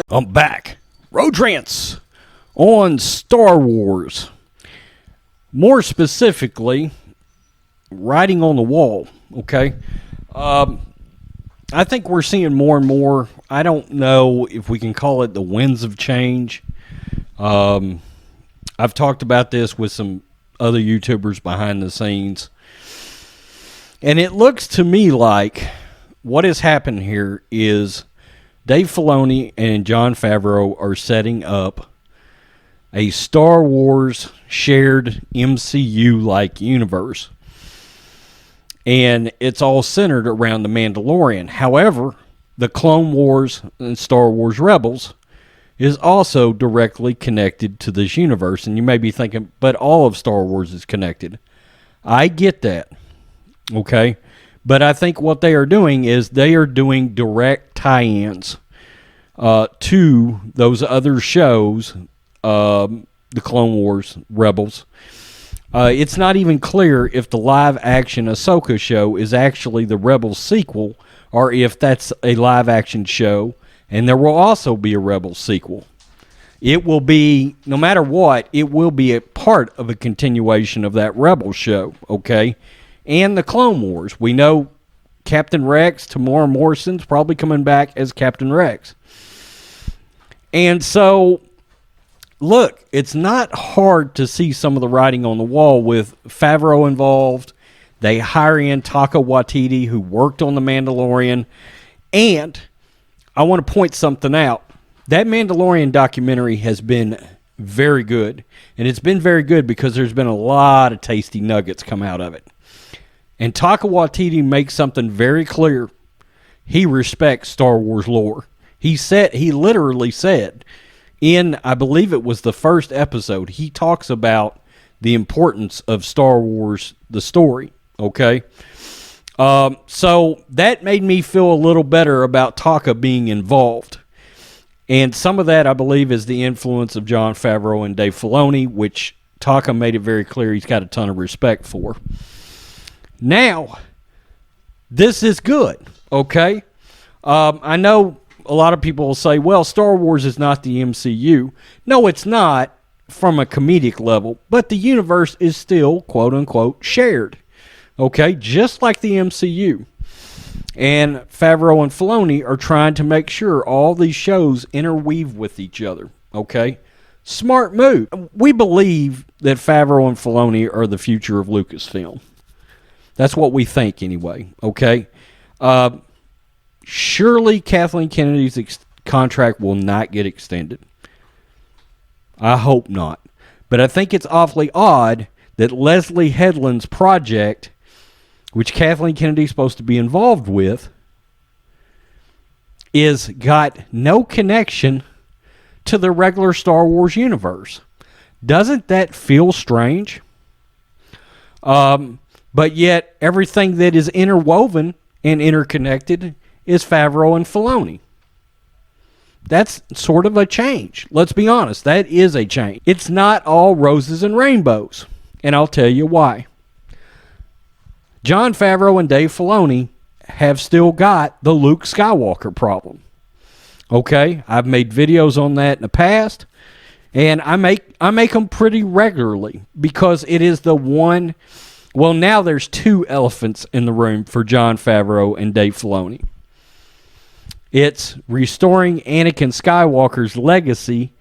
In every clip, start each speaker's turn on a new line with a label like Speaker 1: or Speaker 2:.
Speaker 1: I'm back. Road Rants on Star Wars. More specifically, writing on the wall, okay? I think we're seeing more and more. I don't know if we can call it the winds of change. I've talked about this with some other YouTubers behind the scenes. And it looks to me like what has happened here is Dave Filoni and Jon Favreau are setting up a Star Wars shared MCU-like universe. And it's all centered around the Mandalorian. However, the Clone Wars and Star Wars Rebels is also directly connected to this universe. And you may be thinking, but all of Star Wars is connected. I get that. Okay? But I think what they are doing is they are doing direct tie-ins to those other shows, the Clone Wars Rebels. It's not even clear if the live-action Ahsoka show is actually the Rebels sequel or if that's a live-action show, and there will also be a Rebels sequel. It will be, no matter what, it will be a part of a continuation of that Rebels show, okay? And the Clone Wars. We know Captain Rex, Tamora Morrison's probably coming back as Captain Rex. And so, look, it's not hard to see some of the writing on the wall with Favreau involved. They hire in Taika Waititi, who worked on The Mandalorian. And I want to point something out. That Mandalorian documentary has been very good. And it's been very good because there's been a lot of tasty nuggets come out of it. And Taika Waititi makes something very clear. He respects Star Wars lore. He literally said, in, I believe it was the first episode, he talks about the importance of Star Wars, the story, okay? So that made me feel a little better about Taika being involved. And some of that, I believe, is the influence of Jon Favreau and Dave Filoni, which Taika made it very clear he's got a ton of respect for. Now, this is good, okay? I know a lot of people will say, well, Star Wars is not the MCU. No, it's not from a comedic level, but the universe is still, quote-unquote, shared, okay? Just like the MCU. And Favreau and Filoni are trying to make sure all these shows interweave with each other, okay? Smart move. We believe that Favreau and Filoni are the future of Lucasfilm. That's what we think anyway, okay? Surely Kathleen Kennedy's contract will not get extended. I hope not. But I think it's awfully odd that Leslie Headland's project, which Kathleen Kennedy's supposed to be involved with, is got no connection to the regular Star Wars universe. Doesn't that feel strange? But yet, everything that is interwoven and interconnected is Favreau and Filoni. That's sort of a change. Let's be honest. That is a change. It's not all roses and rainbows. And I'll tell you why. Jon Favreau and Dave Filoni have still got the Luke Skywalker problem. Okay? I've made videos on that in the past. And I make them pretty regularly because it is the one... Well, now there's two elephants in the room for Jon Favreau and Dave Filoni. It's restoring Anakin Skywalker's legacy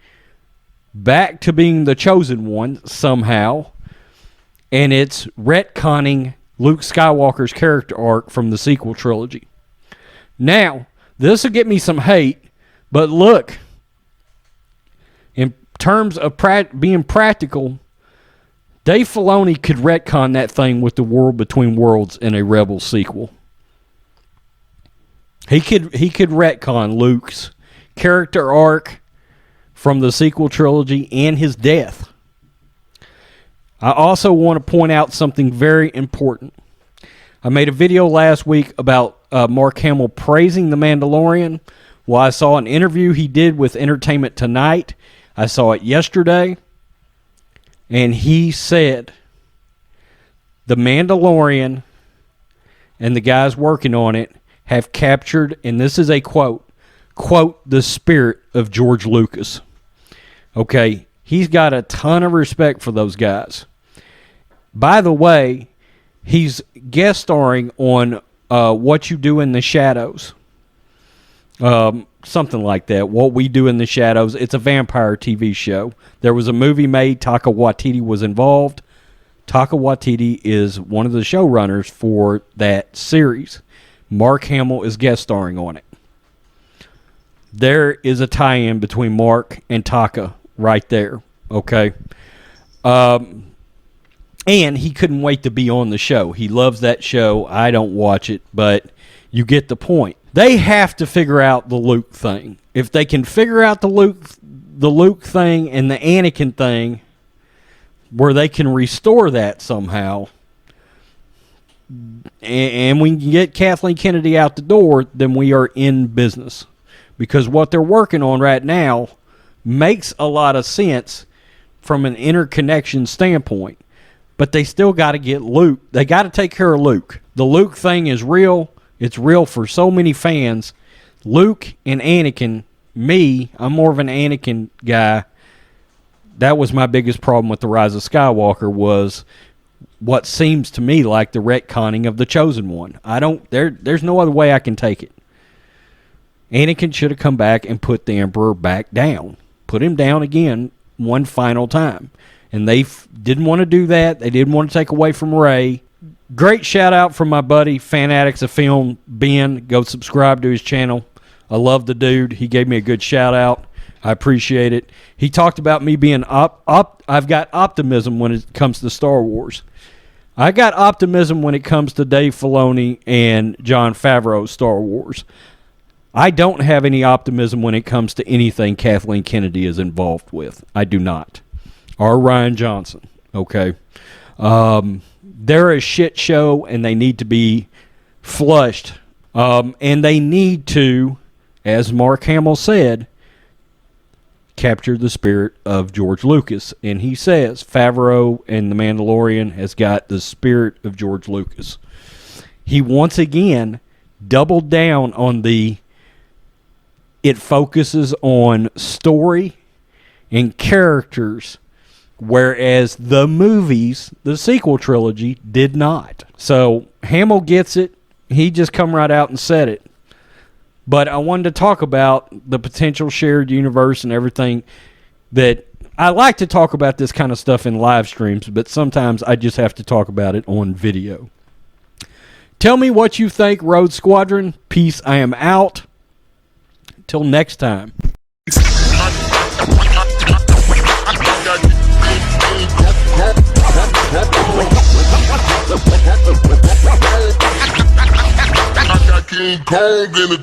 Speaker 1: back to being the chosen one somehow, and it's retconning Luke Skywalker's character arc from the sequel trilogy. Now, this will get me some hate, but look, in terms of being practical, Dave Filoni could retcon that thing with the World Between Worlds in a Rebels sequel. He could retcon Luke's character arc from the sequel trilogy and his death. I also want to point out something very important. I made a video last week about Mark Hamill praising The Mandalorian. Well, I saw an interview he did with Entertainment Tonight. I saw it yesterday. And he said, The Mandalorian and the guys working on it have captured, and this is a quote, quote, the spirit of George Lucas. Okay, he's got a ton of respect for those guys. By the way, he's guest starring on What You Do in the Shadows. Something like that. What We Do in the Shadows. It's a vampire TV show. There was a movie made. Taika Waititi was involved. Taika Waititi is one of the showrunners for that series. Mark Hamill is guest starring on it. There is a tie-in between Mark and Taika right there. Okay? And he couldn't wait to be on the show. He loves that show. I don't watch it, but you get the point. They have to figure out the Luke thing. If they can figure out the Luke thing and the Anakin thing, where they can restore that somehow, and we can get Kathleen Kennedy out the door, then we are in business. Because what they're working on right now makes a lot of sense from an interconnection standpoint. But they still got to get Luke. They got to take care of Luke. The Luke thing is real. It's real for so many fans. Luke and Anakin, I'm more of an Anakin guy. That was my biggest problem with The Rise of Skywalker, was what seems to me like the retconning of the Chosen One. There's no other way I can take it. Anakin should have come back and put the Emperor back down. Put him down again one final time. And they didn't want to do that. They didn't want to take away from Rey. Great shout out from my buddy, Fan Addicts of Film, Ben. Go subscribe to his channel. I love the dude. He gave me a good shout out. I appreciate it. He talked about me being I've got optimism when it comes to Star Wars. I got optimism when it comes to Dave Filoni and Jon Favreau's Star Wars. I don't have any optimism when it comes to anything Kathleen Kennedy is involved with. I do not. Or Ryan Johnson. Okay. They're a shit show, and they need to be flushed. And they need to, as Mark Hamill said, capture the spirit of George Lucas. And he says Favreau and The Mandalorian has got the spirit of George Lucas. He once again doubled down on it focuses on story and characters, whereas the movies, the sequel trilogy, did not. So Hamill gets it. He just come right out and said it. But I wanted to talk about the potential shared universe and everything. That I like to talk about this kind of stuff in live streams, but sometimes I just have to talk about it on video. Tell me what you think, Rhodes Squadron. Peace. I am out. Till next time. King Kong in the